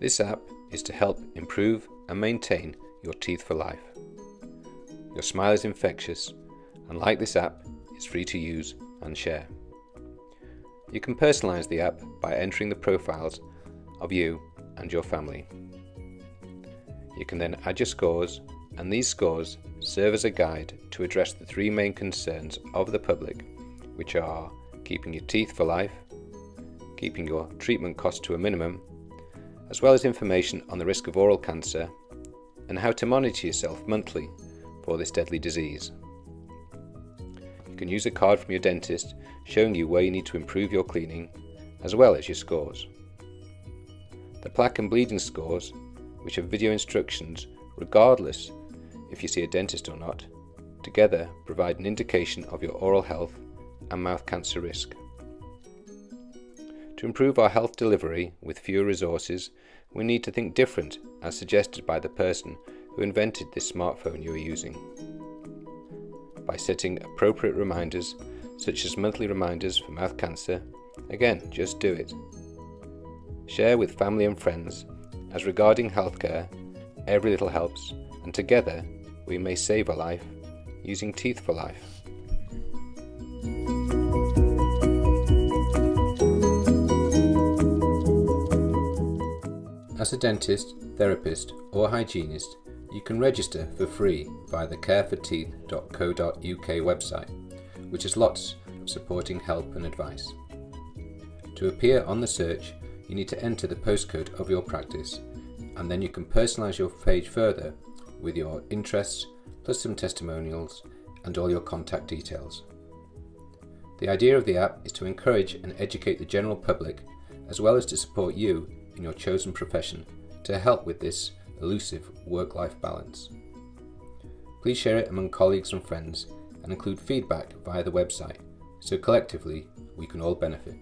This app is to help improve and maintain your teeth for life. Your smile is infectious, and like this app, it's free to use and share. You can personalize the app by entering the profiles of you and your family. You can then add your scores, and these scores serve as a guide to address the three main concerns of the public, which are keeping your teeth for life, keeping your treatment costs to a minimum, as well as information on the risk of oral cancer and how to monitor yourself monthly for this deadly disease. You can use a card from your dentist showing you where you need to improve your cleaning, as well as your scores. The plaque and bleeding scores, which have video instructions regardless if you see a dentist or not, together provide an indication of your oral health and mouth cancer risk. To improve our health delivery with fewer resources, we need to think different, as suggested by the person who invented this smartphone you are using. By setting appropriate reminders, such as monthly reminders for mouth cancer, again, just do it. Share with family and friends, as regarding healthcare, every little helps, and together we may save a life using teeth for life. As a dentist, therapist or hygienist, you can register for free via the careforteeth.co.uk website, which has lots of supporting help and advice. To appear on the search, you need to enter the postcode of your practice, and then you can personalise your page further with your interests, plus some testimonials and all your contact details. The idea of the app is to encourage and educate the general public, as well as to support you in your chosen profession to help with this elusive work-life balance. Please share it among colleagues and friends and include feedback via the website, so collectively we can all benefit.